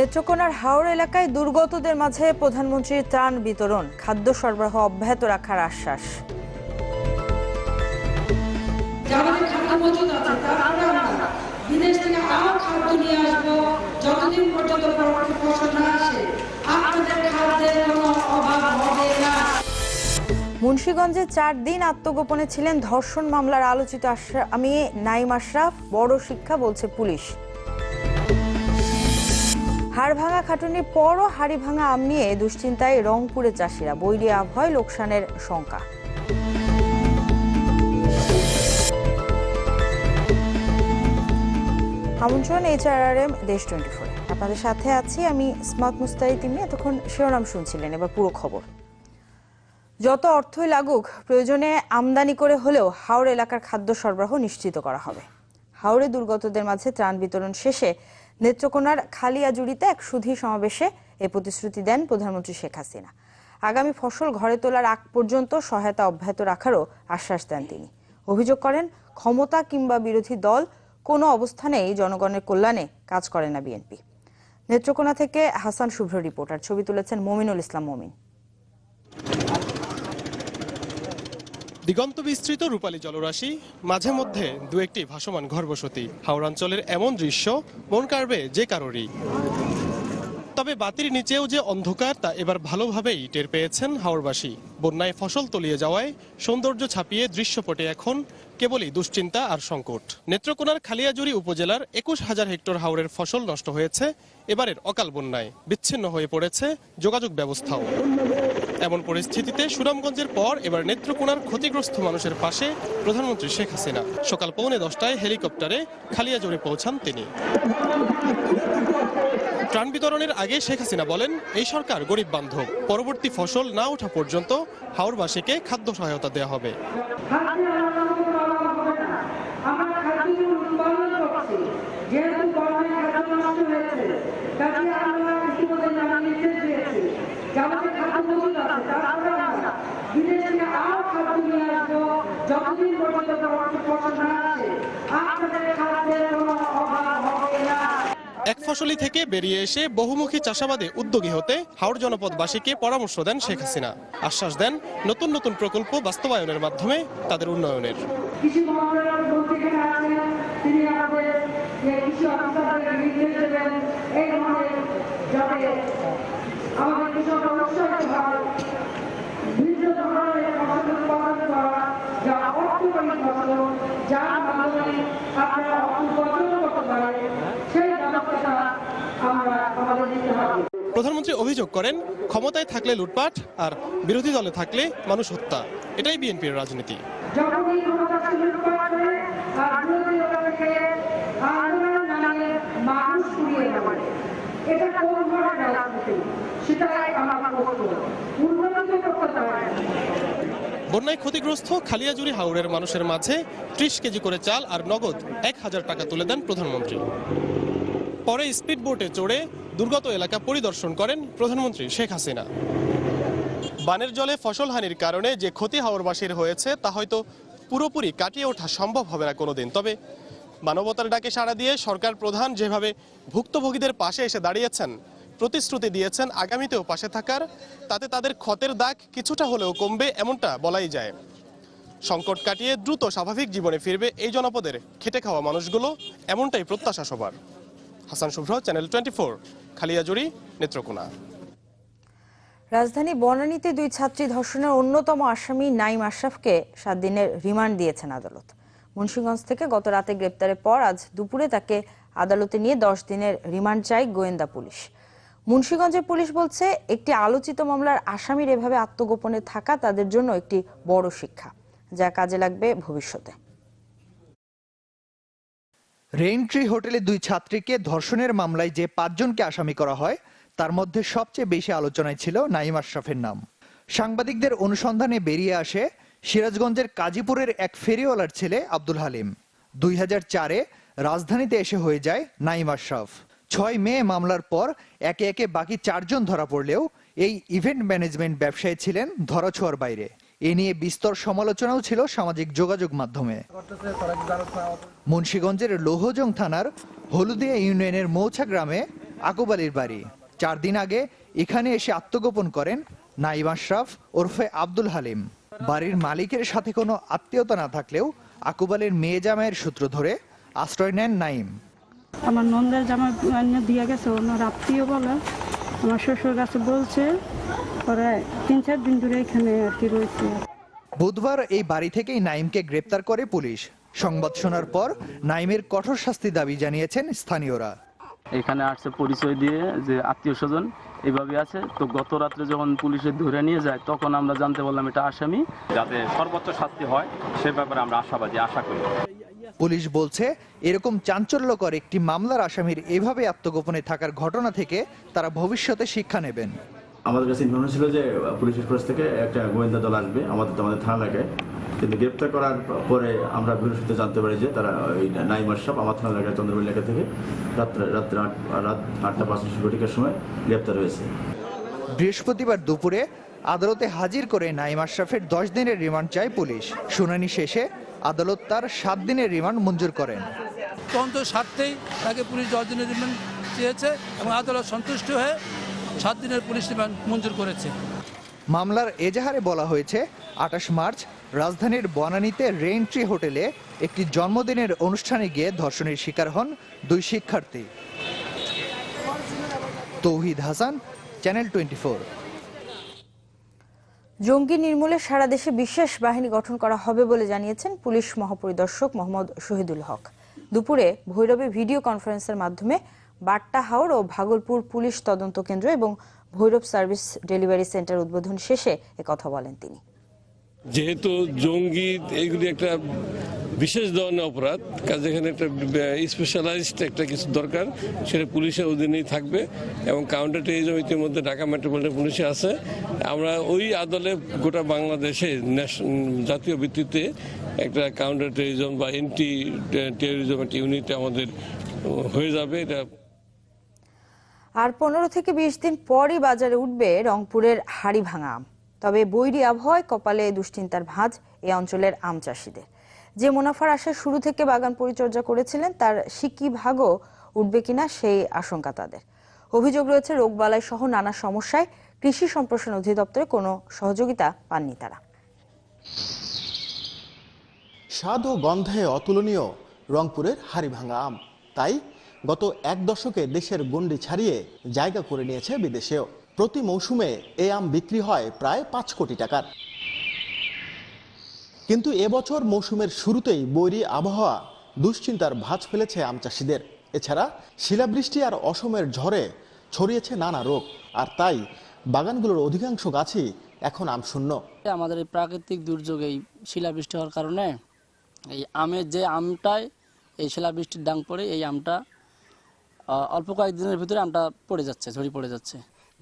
নেত্রকোনার হাওড় এলাকায় দুর্গতদের মাঝে প্রধানমন্ত্রীর ত্রাণ বিতরণ, খাদ্য সরবরাহ অব্যাহত রাখার আশ্বাস। মুন্সিগঞ্জে ৪ দিন আত্মগোপনে ছিলেন ধর্ষণ মামলার আলোচিত আসামি নাইম আশরাফ, বড় শিক্ষা বলছে পুলিশ। হাড়ভাঙা খাটুনির পরও হাড়ি ভাঙা আম নিয়ে দুশ্চিন্তায় রংপুরে চাষিরা, বৈরী আবহাওয়ায় লোকসানের শঙ্কা। আমন্ত্রণ HRRM দেশ 24। আপনাদের সাথে আছি আমি স্মার্ট মুস্তারি তিমি। এতক্ষণ শিরোনাম শুনছিলেন, এবার পুরো খবর। যত অর্থই লাগুক, প্রয়োজনে আমদানি করে হলেও হাওড় এলাকার খাদ্য সরবরাহ নিশ্চিত করা হবে। হাওড়ে দুর্গতদের মাঝে ত্রাণ বিতরণ শেষে নেত্রকোনার খালিয়াজুড়িতে এক সুধী সমাবেশে এ প্রতিশ্রুতি দেন প্রধানমন্ত্রী শেখ হাসিনা। আগামী ফসল ঘরে তোলার আগ পর্যন্ত সহায়তা অব্যাহত রাখারও আশ্বাস দেন তিনি। অভিযোগ করেন, ক্ষমতা কিংবা বিরোধী দল কোনো অবস্থানেই জনগণের কল্যাণে কাজ করে না বিএনপি। নেত্রকোনা থেকে হাসান শুভ্র রিপোর্টার, ছবি তুলেছেন মমিনুল ইসলাম মমিন। দিগন্ত বিস্তৃত রূপালী জলরাশি, মাঝে মধ্যে দু একটি ভাসমান ঘরবসতি। হাওড়াঞ্চলের এমন দৃশ্য মন কাড়বে যে কারোরই। তবে বাতির নিচেও যে অন্ধকার তা এবার ভালোভাবেই টের পেয়েছেন হাওড়বাসী। বন্যায় ফসল তলিয়ে যাওয়ায় সৌন্দর্য ছাপিয়ে দৃশ্যপটে এখন কেবলই দুশ্চিন্তা আর সংকট। নেত্রকোনার খালিয়াজুড়ি উপজেলার ২১,০০০ হেক্টর হাওড়ের ফসল নষ্ট হয়েছে এবারের অকাল বন্যায়। বিচ্ছিন্ন হয়ে পড়েছে যোগাযোগ ব্যবস্থাও। এমন পরিস্থিতিতে সুনামগঞ্জের পর এবার নেত্রকোনার ক্ষতিগ্রস্ত মানুষের পাশে প্রধানমন্ত্রী শেখ হাসিনা। সকাল 9:45 হেলিকপ্টারে খালিয়াজুড়ি পৌঁছান তিনি। ত্রাণ বিতরণের আগে শেখ হাসিনা বলেন, এই সরকার গরিব বান্ধব। পরবর্তী ফসল না ওঠা পর্যন্ত হাওড়বাসীকে খাদ্য সহায়তা দেওয়া হবে। এক ফসলি থেকে বেরিয়ে এসে বহুমুখী চাষাবাদে উদ্যোগী হতে হাওড় জনপদবাসীকে পরামর্শ দেন শেখ হাসিনা। আশ্বাস দেন, নতুন নতুন প্রকল্প বাস্তবায়নের মাধ্যমে তাদের উন্নয়নের। প্রধানমন্ত্রী অভিযোগ করেন, ক্ষমতায় থাকলে লুটপাট আর বিরোধী দলে থাকলে মানুষ হত্যা। এটাই বিএনপির রাজনীতি। বন্যায় ক্ষতিগ্রস্ত খালিয়াজুড়ি হাওড়ের মানুষের মাঝে ৩০ কেজি করে চাল আর নগদ ১,০০০ টাকা তুলে দেন প্রধানমন্ত্রী। পরে স্পিড বোটে চড়ে দুর্গত এলাকা পরিদর্শন করেন প্রধানমন্ত্রী শেখ হাসিনা। বানের জলে ফসলহানির কারণে যে ক্ষতি হাওড়বাসীর হয়েছে তা হয়তো পুরোপুরি কাটিয়ে ওঠা সম্ভব হবে না কোনোদিন। তবে মানবতার ডাকে সাড়া দিয়ে সরকার প্রধান যেভাবে ভুক্তভোগীদের পাশে এসে দাঁড়িয়েছেন, প্রতিশ্রুতি দিয়েছেন আগামীতেও পাশে থাকার, তাতে তাদের ক্ষতের দাগ কিছুটা হলেও কমবে এমনটা বলাই যায়। সংকট কাটিয়ে দ্রুত স্বাভাবিক জীবনে ফিরবে এই জনপদের খেটে খাওয়া মানুষগুলো, এমনটাই প্রত্যাশা সবার। হাসান শুভ্র, চ্যানেল 24, খালিয়াজুড়ি, নেত্রকোনা। রাজধানী বনানীতে 2 ছাত্রী ধর্ষণের অন্যতম আসামি নাইম আশরাফকে 7 দিনের রিমান্ড দিয়েছেন আদালত। মুন্সিগঞ্জ থেকে গত রাতে গ্রেপ্তারের পর আজ দুপুরে তাকে আদালতে নিয়ে 10 দিনের রিমান্ড চায় গোয়েন্দা পুলিশ। মুন্সিগঞ্জের পুলিশ বলছে, একটি আলোচিত মামলার আসামির এভাবে আত্মগোপনে থাকা তাদের জন্য একটি বড় শিক্ষা, যা কাজে লাগবে ভবিষ্যতে। রেইনট্রি হোটেলে 2 ছাত্রীকে ধর্ষণের মামলায় যে 5 জনকে আসামি করা হয় তার মধ্যে সবচেয়ে বেশি আলোচনায় ছিল নাইম আশরাফের নাম। সাংবাদিকদের অনুসন্ধানে বেরিয়ে আসে সিরাজগঞ্জের কাজীপুরের এক ফেরিওয়ালার ছেলে আব্দুল হালিম। 2004-এ রাজধানীতে এসে হয়ে যায় নাইম আশরাফ। 6 মে মামলার পর একে একে বাকি 4 জন ধরা পড়লেও এই ইভেন্ট ম্যানেজমেন্ট ব্যবসায়ী ছিলেন ধরাছোঁয়ার বাইরে। এ নিয়ে বিস্তর সমালোচনাও ছিল সামাজিক যোগাযোগ মাধ্যমে। মুন্সিগঞ্জের লৌহজং থানার হলুদিয়া ইউনিয়নের মৌছা গ্রামে আকুব আলীর বাড়ি। 4 দিন আগে এখানে এসে আত্মগোপন করেন নাইম আশরাফ ওরফে আব্দুল হালিম। বাড়ির মালিকের সাথে কোনো আত্মীয়তা না থাকলেও আকুব আলীর মেয়ে জামাইয়ের সূত্র ধরে আশ্রয় নেন নাইম। আমার নন্দের জামাই দিয়ে গেছে, ওনার আত্মীয় বলে, আমার শ্বশুর কাছে বলছে, পরে 3-4 দিন ধরে এখানে আর কি রয়েছে। বুধবার এই বাড়ি থেকেই নাইমকে গ্রেপ্তার করে পুলিশ। সংবাদ শোনার পর নাইমের কঠোর শাস্তি দাবি জানিয়েছেন স্থানীয়রা। এখানে আসছে পরিচয় দিয়ে যে আত্মীয় স্বজন এইভাবে আছে, তো গত রাত্রে যখন পুলিশে ধরে নিয়ে যায় তখন আমরা জানতে পারলাম এটা আসামি। যাতে সর্বোচ্চ শাস্তি হয় সে ব্যাপারে আমরা আশাবাদী, আশা করি। পুলিশ বলছে এরকম চাঞ্চল্যকর একটি মামলার আসামির এভাবে আত্মগোপনে থাকার ঘটনা থেকে তারা ভবিষ্যতে শিক্ষা নেবেন। আমাদের কাছে ইনফরমেশন ছিল যে পুলিশের খোঁজ থেকে একটা গোয়েন্দা দল আসবে আমাদের থানা এলাকায়, কিন্তু গ্রেপ্তার করার পরে আমরা বিভিন্ন সূত্রে জানতে পারি যে তারা ওই নাইম আশরাফ আমার থানা এলাকায় চন্দ্রবাড়ি এলাকা থেকে রাত 8টা 65 সময় গ্রেপ্তার হয়েছে। বৃহস্পতিবার দুপুরে আদালতে হাজির করে নাইম আশরাফের 10 দিনের রিমান্ড চায় পুলিশ। শুনানি শেষে আদালত তার 7 দিনের রিমান্ড মঞ্জুর করেন। তদন্ত স্বার্থেই তাকে পুলিশ 10 দিনের রিমান্ড চেয়েছে এবং আদালত সন্তুষ্ট হয়ে 7 দিনের পুলিশ রিমান্ড মঞ্জুর করেছে। মামলার এজাহারে বলা হয়েছে 28 মার্চ রাজধানীর বনানীতে রেইনট্রি হোটেলে একটি জন্মদিনের অনুষ্ঠানে গিয়ে ধর্ষণের শিকার হন 2 শিক্ষার্থী। তৌহিদ হাসান, চ্যানেল 24। জঙ্গি নির্মূলে সারা দেশে বিশেষ বাহিনী গঠন করা হবে বলে জানিয়েছেন পুলিশ মহাপরিদর্শক মোহাম্মদ শহীদুল হক। দুপুরে ভৈরবে ভিডিও কনফারেন্সের মাধ্যমে বাট্টা হাওর ও ভাগলপুর পুলিশ তদন্ত কেন্দ্র এবং ভৈরব সার্ভিস ডেলিভারি সেন্টার উদ্বোধন শেষে একথা বলেন তিনি। যেহেতু জঙ্গি এগুলি একটা বিশেষ ধরনের অপরাধ, কাজে এখানে একটা স্পেশালাইজড একটা কিছু দরকার, সেটা পুলিশের অধীনেই থাকবে এবং কাউন্টার টেরোরিজম ইতিমধ্যে ঢাকা মেট্রোপলিটন পুলিশে আছে। আমরা ওই আদলে গোটা বাংলাদেশে জাতীয় ভিত্তিতে একটা কাউন্টার টেরোরিজম বা এন্টি টেরোরিজম একটা ইউনিট আমাদের হয়ে যাবে। এটা আর 15 থেকে 20 দিন পরই বাজারে উঠবে রংপুরের হাড়িভাঙা আম। তবে বৈরী আবহাওয়ায় কপালে দুশ্চিন্তার ভাঁজ এই অঞ্চলের আম চাষিদের। যে মুনাফার আশায় শুরু থেকে বাগান পরিচর্যা করেছিলেন তার সিকি ভাগও উঠবে কিনা সেই আশঙ্কা তাদের। অভিযোগ রয়েছে রোগবালাই সহ নানা সমস্যায় কৃষি সম্প্রসারণ অধিদপ্তরে কোনো সহযোগিতা পাননি তারা। স্বাদ ও গন্ধে অতুলনীয় রংপুরের হাড়িভাঙা আম, তাই গত 1 দশকে দেশের গণ্ডি ছাড়িয়ে জায়গা করে নিয়েছে বিদেশেও। প্রতি মৌসুমে এই আম বিক্রি হয় প্রায় 5 কোটি টাকার। কিন্তু এবছর মৌসুমের শুরুতেই বৈরী আবহাওয়া দুশ্চিন্তার ভাঁজ ফেলেছে আম চাষিদের। এছাড়া শিলাবৃষ্টি আর অসমের ঝড়ে ছড়িয়েছে নানা রোগ, আর তাই বাগানগুলোর অধিকাংশ গাছই এখন আম শূন্য। আমাদের এই প্রাকৃতিক দুর্যোগ, এই শিলাবৃষ্টি হওয়ার কারণে এই আমের যে আমটায় এই শিলাবৃষ্টির ডাং পড়ে এই আমটা অল্প কয়েকদিনের ভিতরে আমটা পড়ে যাচ্ছে, ঝরে পড়ে যাচ্ছে।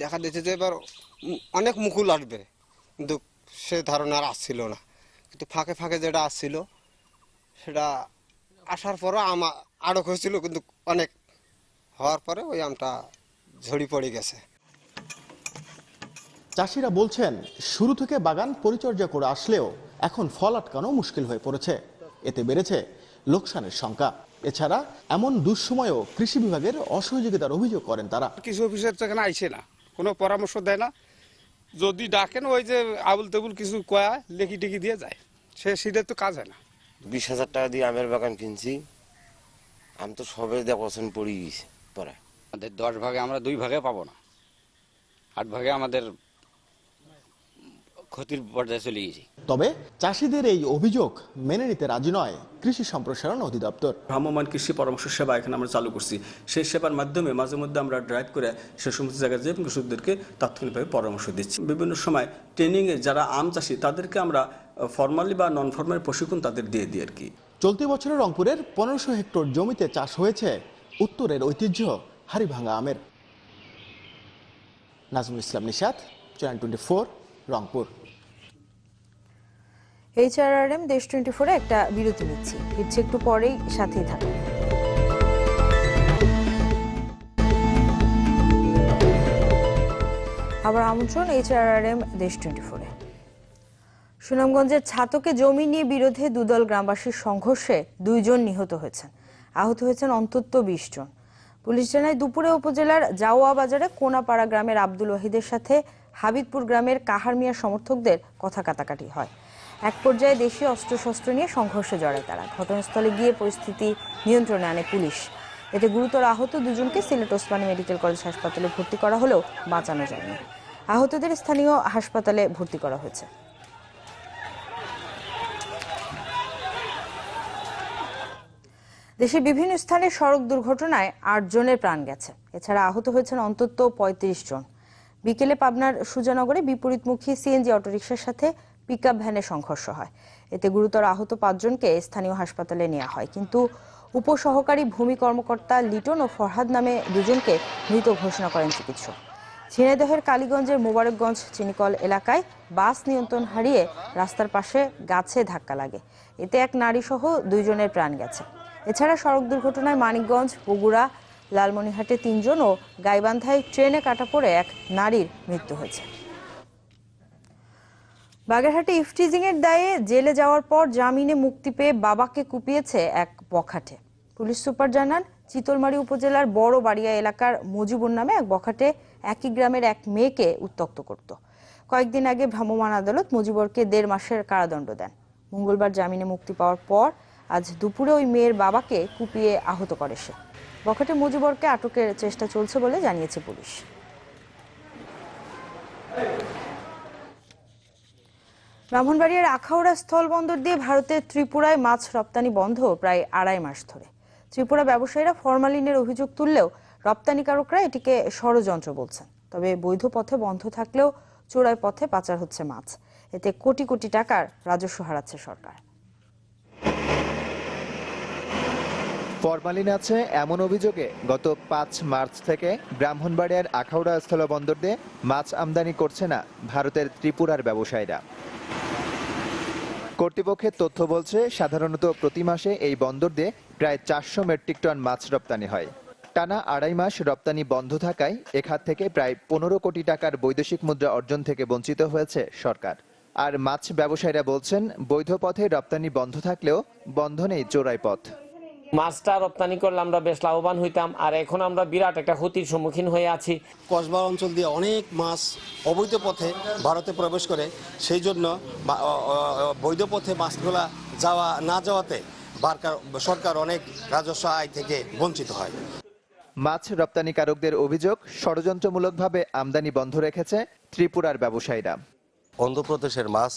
দেখা দিচ্ছে যে এবার অনেক মুকুল আসবে, কিন্তু সে ধারণা আর আসছিল না। কিন্তু ফাঁকে ফাঁকে যেটা আসছিল সেটা আসার পরও আম আড়ক হয়েছিল, কিন্তু অনেক হওয়ার পরে ওই আমটা ঝরে পড়ে গেছে। চাষিরা বলছেন শুরু থেকে বাগান পরিচর্যা করে আসলেও এখন ফল আটকানো মুশকিল হয়ে পড়েছে। এতে বেড়েছে লোকসানের সংখ্যা। এছাড়া এমন দুঃসময়েও কৃষি বিভাগের অসহযোগিতার অভিযোগ করেন তারা। কৃষি অফিসার তো এখানে আইসে না, কোনো পরামর্শ দেয় না। যদি ডাকেন ওই যে আবুল তেবুল কিছু কয়া লেখি টেকি দিয়ে যায়, সেটা তো কাজ হয় না। 20,000 টাকা দিয়ে আমের বাগান কিনছি, আমি তো সবে দেখছেন পড়ে গেছি। পরে আমাদের 10 ভাগে আমরা 2 ভাগে পাবো না, 8 ভাগে আমাদের ক্ষতির পর্যায়ে চলে গেছি। তবে চাষিদের এই অভিযোগ মেনে নিতে রাজি নয় কৃষি সম্প্রসারণ অধিদপ্তর। ভ্রাম্যমাণ কৃষি পরামর্শ সেবা এখানে আমরা চালু করছি। সেই সেবার মাধ্যমে মাঝে মধ্যে আমরা ড্রাইভ করে সে সমস্ত জায়গায় যে কৃষকদেরকে তাৎক্ষণিকভাবে পরামর্শ দিচ্ছি। বিভিন্ন সময় ট্রেনিংয়ে যারা আম চাষি তাদেরকে আমরা ফর্মালি বা নন ফর্মালি প্রশিক্ষণ তাদের দিয়ে দিই আর কি। চলতি বছরে রংপুরের 1500 হেক্টর জমিতে চাষ হয়েছে উত্তরের ঐতিহ্য হাড়িভাঙা আমের। নাজমুল ইসলাম নিশাত, চ্যানেল 24, রংপুর। HRRM দেশ 24-এ একটা বিরতি নিচ্ছি, ফিরছে একটু পরেই, সাথেই থাকুন। আবার আমন্ত্রণ HRRM দেশ 24-এ। সুনামগঞ্জের ছাতকে জমি নিয়ে বিরোধে দুদল গ্রামবাসীর সংঘর্ষে 2 জন নিহত হয়েছেন, আহত হয়েছেন অন্তত 20 জন। পুলিশ জানায় দুপুরে উপজেলার জাওয়া বাজারে কোনাপাড়া গ্রামের আব্দুল ওয়াহিদের সাথে হাবিবপুর গ্রামের কাহার মিয়া সমর্থকদের কথা কাটাকাটি হয়। এক পর্যায়ে দেশীয় অস্ত্রশস্ত্র নিয়ে সংঘর্ষে জড়ায় তারা। ঘটনাস্থলে গিয়ে পরিস্থিতি নিয়ন্ত্রণে আনে পুলিশ। এতে গুরুতর আহত দুজনকে সিলেট ওসমানী মেডিকেল কলেজ হাসপাতালে ভর্তি করা হলেও বাঁচানো যায়নি। আহতদের স্থানীয় হাসপাতালে ভর্তি করা হয়েছে। দেশের বিভিন্ন স্থানে সড়ক দুর্ঘটনায় ৮ জনের প্রাণ গেছে। এছাড়া আহত হয়েছেন অন্তত ৩৫ জন। বিকেলে পাবনার সুজানগরে বিপরীতমুখী সিএনজি অটোরিকশার সাথে পিকআপ ভ্যানে সংঘর্ষ হয়। এতে গুরুতর আহত ৫ জনকে স্থানীয় হাসপাতালে নেওয়া হয়, কিন্তু উপসহকারী ভূমি কর্মকর্তা লিটন ও ফরহাদ নামে দুজনকে মৃত ঘোষণা করেন চিকিৎসক। ঝিনাইদহের কালীগঞ্জের মোবারকগঞ্জ চিনিকল এলাকায় বাস নিয়ন্ত্রণ হারিয়ে রাস্তার পাশে গাছে ধাক্কা লাগে। এতে এক নারী সহ ২ জনের প্রাণ গেছে। এছাড়া সড়ক দুর্ঘটনায় মানিকগঞ্জ, বগুড়া, লালমনিরহাটে ৩ জন ও গাইবান্ধায় ট্রেনে কাটা পড়ে এক নারীর মৃত্যু হয়েছে। বাগেরহাটে ইফটিজিং এর দায়ে জেলে যাওয়ার পর জামিনে মুক্তি পেয়ে বাবাকে কুপিয়েছে এক বখাটে। পুলিশ সুপার জানান, চিতলমারী উপজেলার বড় বাড়িয়া এলাকার মজিবুর নামে এক বখাটে একই গ্রামের এক মেয়েকে উত্ত্যক্ত করত। কয়েকদিন আগে ভ্রাম্যমাণ আদালত মজিবরকে ১.৫ মাসের কারাদণ্ড দেন। মঙ্গলবার জামিনে মুক্তি পাওয়ার পর আজ দুপুরে ওই মেয়ের বাবাকে কুপিয়ে আহত করে সে। বখাটে মজিবরকে আটকের চেষ্টা চলছে বলে জানিয়েছে পুলিশ। ব্রাহ্মণবাড়িয়ার আখাউড়া স্থলবন্দর দিয়ে ভারতের ত্রিপুরায় মাছ রপ্তানি বন্ধ প্রায় ২.৫ মাস ধরে। ত্রিপুরা ব্যবসায়ীরা ফরমালিনের অভিযোগ তুললেও রপ্তানিকারকরা এটিকে ষড়যন্ত্র বলছেন। তবে বৈধ পথে বন্ধ থাকলেও চোরাই পথে পাচার হচ্ছে মাছ। এতে কোটি কোটি টাকার রাজস্ব হারাচ্ছে সরকার। ফরমালিন আছে এমন অভিযোগে গত ৫ মার্চ থেকে ব্রাহ্মণবাড়িয়ার আখাউড়া স্থলবন্দর দিয়ে মাছ আমদানি করছে না ভারতের ত্রিপুরার ব্যবসায়ীরা। কর্তৃপক্ষের তথ্য বলছে, সাধারণত প্রতি মাসে এই বন্দর দিয়ে প্রায় ৪০০ মেট্রিক টন মাছ রপ্তানি হয়। টানা ২.৫ মাস রপ্তানি বন্ধ থাকায় এ খাত থেকে প্রায় ১৫ কোটি টাকার বৈদেশিক মুদ্রা অর্জন থেকে বঞ্চিত হয়েছে সরকার। আর মাছ ব্যবসায়ীরা বলছেন, বৈধ পথে রপ্তানি বন্ধ থাকলেও বন্ধ নেই চোরাই পথ। মাছটা রপ্তানি করলে আমরা বেশ লাভবান হইতাম, আর এখন আমরা বিরাট একটা ক্ষতির সম্মুখীন হয়ে আছি। কসবা অঞ্চল দিয়ে অনেক মাছ অবৈধ পথে ভারতে প্রবেশ করে, সেই জন্য বৈধ পথে মাছগুলা না যাওয়াতে সরকার অনেক রাজস্ব আয় থেকে বঞ্চিত হয়। মাছ রপ্তানিকারকদের অভিযোগ, ষড়যন্ত্রমূলকভাবে আমদানি বন্ধ রেখেছে ত্রিপুরার ব্যবসায়ীরা। অন্ধ্রপ্রদেশের মাছ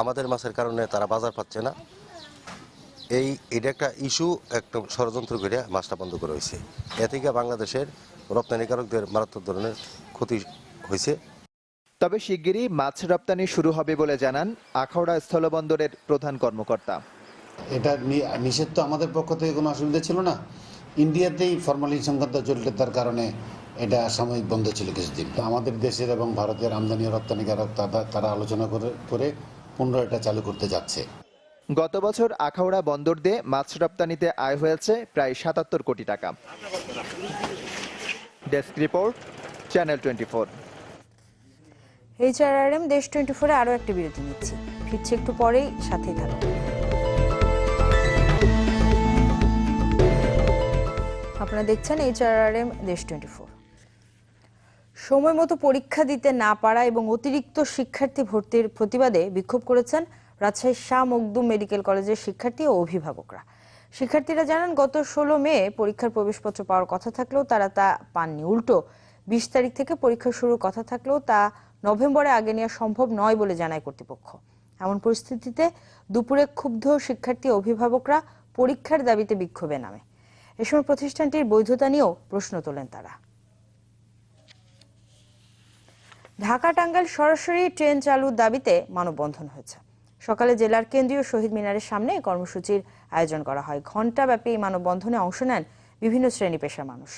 আমাদের মাছের কারণে তারা বাজার পাচ্ছে না। এটা একটা ইস্যু, একটা ষড়যন্ত্র করে মাছটা বন্ধ করা হয়েছে। এ থেকে বাংলাদেশের রপ্তানিকারকদের মারাত্মক ধরনের ক্ষতি হয়েছে। তবে শিগগিরই মাছ রপ্তানি শুরু হবে বলে জানান আখাউড়া স্থলবন্দরের প্রধান কর্মকর্তা। এটা নিষেধ তো আমাদের পক্ষ থেকে কোনো অসুবিধা ছিল না। ইন্ডিয়াতেই ফরমালিন সংক্রান্ত জটিলতার কারণে এটা সাময়িক বন্ধ ছিল কিছুদিন। আমাদের দেশের এবং ভারতের আমদানি ও রপ্তানিকারক তারা আলোচনা করে পুনরায় এটা চালু করতে যাচ্ছে। গত বছর আখাউড়া বন্দর দিয়ে মাছ রপ্তানিতে আয় হয়েছে প্রায় ৭৭ কোটি টাকা। Desk report, channel 24। HRRM দেশ 24-এ আরো একটা বিরতি নিচ্ছি, ফিরছে একটু পরেই, সাথেই থাকুন। আপনারা দেখছেন HRRM দেশ 24। সময় মতো পরীক্ষা দিতে না পারা এবং অতিরিক্ত শিক্ষার্থী ভর্তির প্রতিবাদে বিক্ষোভ করেছেন রাজশাহীর শাহ মখদুম মেডিকেল কলেজের শিক্ষার্থী ও অভিভাবকরা। শিক্ষার্থীরা জানান, গত ১৬ মে পরীক্ষার প্রবেশপত্র পাওয়ার কথা থাকলেও তারা তা পাননি। উল্টো ২০ তারিখ থেকে পরীক্ষা শুরুর কথা থাকলেও তা নভেম্বরে আগে নেওয়া সম্ভব নয় বলে জানায় কর্তৃপক্ষ। এমন পরিস্থিতিতে দুপুরে ক্ষুব্ধ শিক্ষার্থী অভিভাবকরা পরীক্ষার দাবিতে বিক্ষোভে নামে। এ সময় প্রতিষ্ঠানটির বৈধতা নিয়েও প্রশ্ন তোলেন তারা। ঢাকা টাঙ্গাইল সরাসরি ট্রেন চালুর দাবিতে মানববন্ধন হয়েছে। সকালে জেলার কেন্দ্রীয় শহীদ মিনারের সামনে কর্মসূচির আয়োজন করা হয়। ঘণ্টাব্যাপী এই মানববন্ধনে অংশ নেন বিভিন্ন শ্রেণী পেশার মানুষ।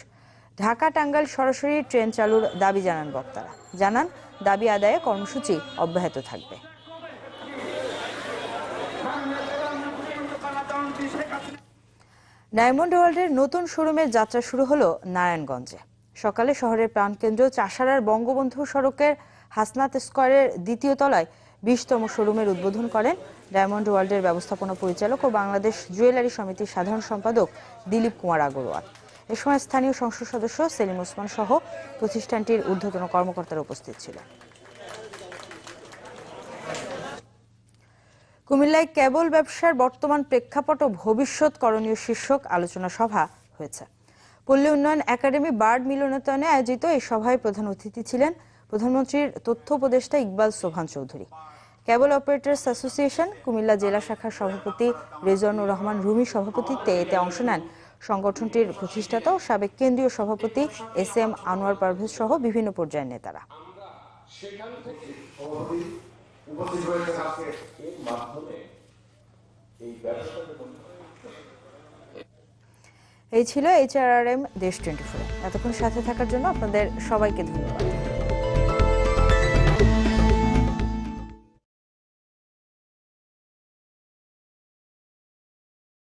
ঢাকা টাঙ্গাইল সরাসরি ট্রেন চালুর দাবি জানান বক্তারা। জানান, দাবি আদায়ে কর্মসূচি অব্যাহত থাকবে। ডায়মন্ড ওয়ার্ল্ডের নতুন শোরুমের যাত্রা শুরু হলো নারায়ণগঞ্জে। সকালে শহরের প্রাণকেন্দ্র চাষারার বঙ্গবন্ধু সড়কের হাসনাত স্কয়ারের ২য় তলায় ২০তম শোরুমের উদ্বোধন করেন ডায়মন্ড ওয়ার্ল্ডের ব্যবস্থাপনা পরিচালক ও বাংলাদেশ জুয়েলারি সমিতির সাধারণ সম্পাদক দিলীপ কুমার আগরওয়াল। এ সময় স্থানীয় সংসদ সদস্য সেলিম ওসমান সহ প্রতিষ্ঠানটির ঊর্ধ্বতন কর্মকর্তারা উপস্থিত ছিলেন। কুমিল্লায় কেবল ব্যবসার বর্তমান প্রেক্ষাপট ও ভবিষ্যৎ করণীয় শীর্ষক আলোচনা সভা হয়েছে। পল্লী উন্নয়ন একাডেমি বার্ড মিলনায়তনে আয়োজিত এই সভায় প্রধান অতিথি ছিলেন প্রধানমন্ত্রীর তথ্য উপদেষ্টা ইকবাল সোবহান চৌধুরী। কেবল অপারেটর্স অ্যাসোসিয়েশন কুমিল্লা জেলা শাখার সভাপতি রেজওয়ানুর রহমান রুমি সভাপতিত্বে এতে অংশ নেন সংগঠনটির প্রতিষ্ঠাতা ও সাবেক কেন্দ্রীয় সভাপতি এস.এম. আনোয়ার পারভেজ সহ বিভিন্ন পর্যায়ের নেতারা। এই ছিল HRRM দেশ 24। এতক্ষণ সাথে থাকার জন্য আপনাদের সবাইকে ধন্যবাদ।